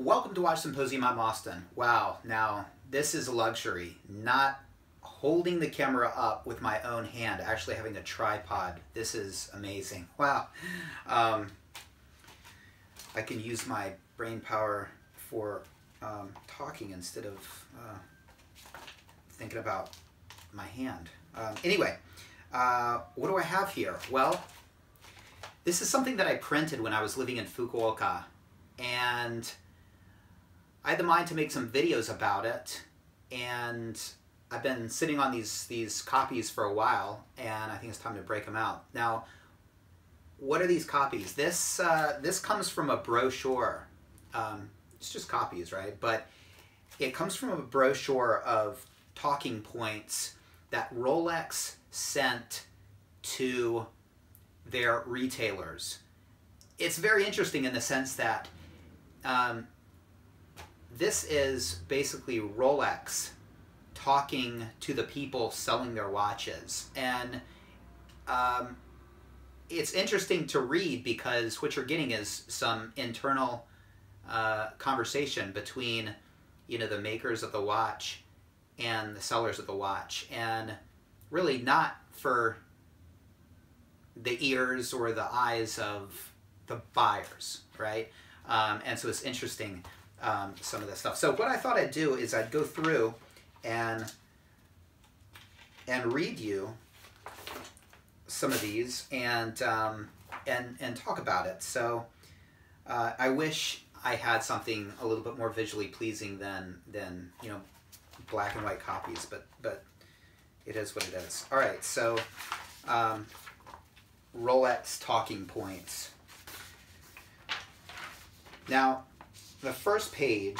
Welcome to Watch Symposium. I'm Austin. Wow, now this is a luxury. Not holding the camera up with my own hand, actually having a tripod. This is amazing. Wow. I can use my brain power for talking instead of thinking about my hand. Anyway, what do I have here? Well, this is something that I printed when I was living in Fukuoka, and I had the mind to make some videos about it, and I've been sitting on these copies for a while, and I think it's time to break them out. Now, what are these copies? This comes from a brochure. It's just copies, right? But it comes from a brochure of talking points that Rolex sent to their retailers. It's very interesting in the sense that this is basically Rolex talking to the people selling their watches. And it's interesting to read because what you're getting is some internal conversation between, you know, the makers of the watch and the sellers of the watch, and really not for the ears or the eyes of the buyers, right? And so it's interesting, some of this stuff. So what I thought I'd do is I'd go through and read you some of these and talk about it. So I wish I had something a little bit more visually pleasing than you know, black and white copies, but it is what it is. All right, so Rolex talking points. Now, the first page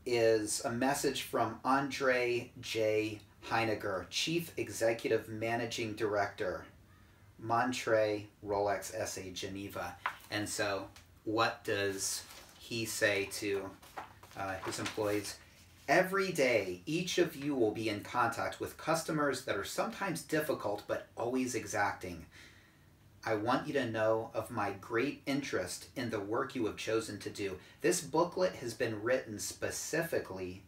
is a message from Andre J. Heiniger, Chief Executive Managing Director, Montre Rolex SA Geneva. And so what does he say to his employees? Every day, each of you will be in contact with customers that are sometimes difficult but always exacting. I want you to know of my great interest in the work you have chosen to do. This booklet has been written specially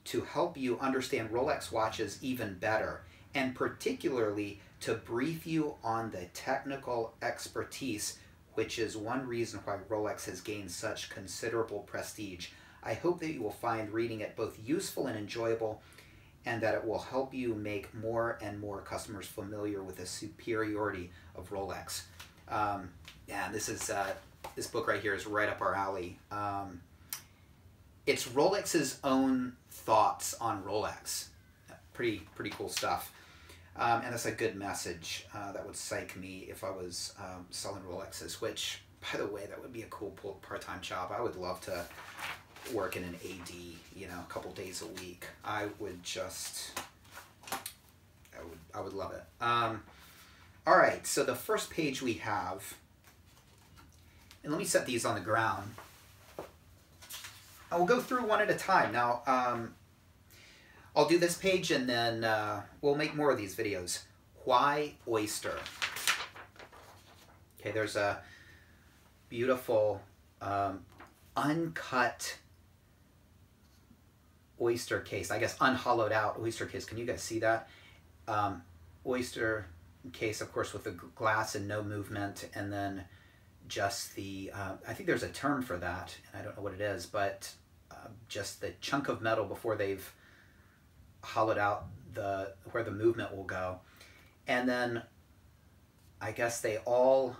to help you understand Rolex watches even better, and particularly to brief you on the technical expertise, which is one reason why Rolex has gained such considerable prestige. I hope that you will find reading it both useful and enjoyable, and that it will help you make more and more customers familiar with the superiority of Rolex. Yeah, this book right here is right up our alley. It's Rolex's own thoughts on Rolex. Pretty cool stuff. And it's a good message that would psych me if I was selling Rolexes, which, by the way, that would be a cool part-time job. I would love to work in an AD, you know, a couple days a week. I would love it. All right, so the first page we have, and let me set these on the ground. I will go through one at a time. Now, I'll do this page and then we'll make more of these videos. Why Oyster? Okay, there's a beautiful uncut Oyster Case. I guess unhollowed out Oyster Case. Can you guys see that? Oyster Case, of course, with the glass and no movement, and then just the, I think there's a term for that, and I don't know what it is, but just the chunk of metal before they've hollowed out where the movement will go. And then I guess they all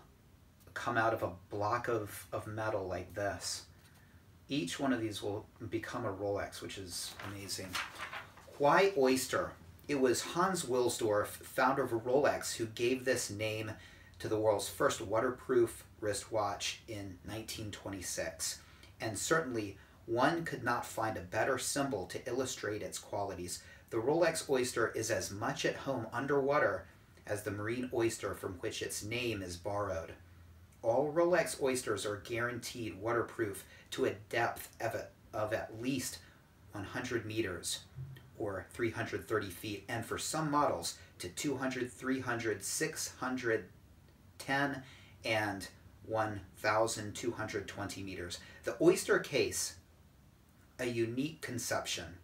come out of a block of metal like this. Each one of these will become a Rolex, which is amazing. Why Oyster? It was Hans Wilsdorf, founder of Rolex, who gave this name to the world's first waterproof wristwatch in 1926. And certainly, one could not find a better symbol to illustrate its qualities. The Rolex Oyster is as much at home underwater as the marine oyster from which its name is borrowed. All Rolex Oysters are guaranteed waterproof to a depth of at least 100 meters or 330 feet, and for some models to 200, 300, 610, and 1,220 meters. The Oyster Case, a unique conception.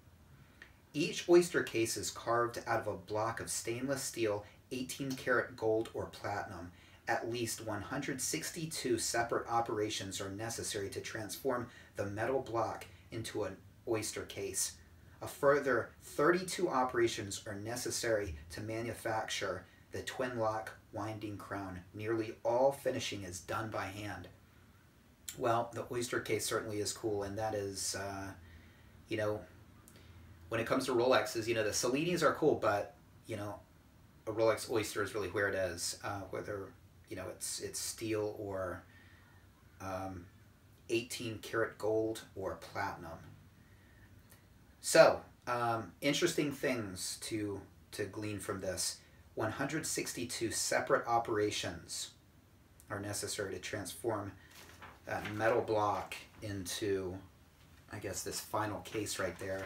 Each oyster case is carved out of a block of stainless steel, 18-karat gold or platinum. At least 162 separate operations are necessary to transform the metal block into an oyster case. A further 32 operations are necessary to manufacture the twin lock winding crown. Nearly all finishing is done by hand. Well, the oyster case certainly is cool, and that is, you know, when it comes to Rolexes, you know, the Cellinis are cool, but, you know, a Rolex Oyster is really where it is, whether, you know, it's steel or 18-karat gold or platinum. So, interesting things to glean from this. 162 separate operations are necessary to transform that metal block into, I guess, this final case right there.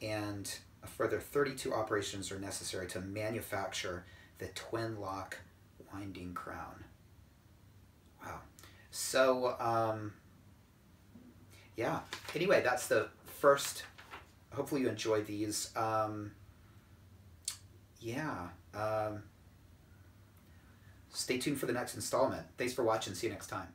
And a further 32 operations are necessary to manufacture the twin lock winding crown. Wow. So, yeah. Anyway, that's the first. Hopefully you enjoy these. Yeah. Stay tuned for the next installment. Thanks for watching. See you next time.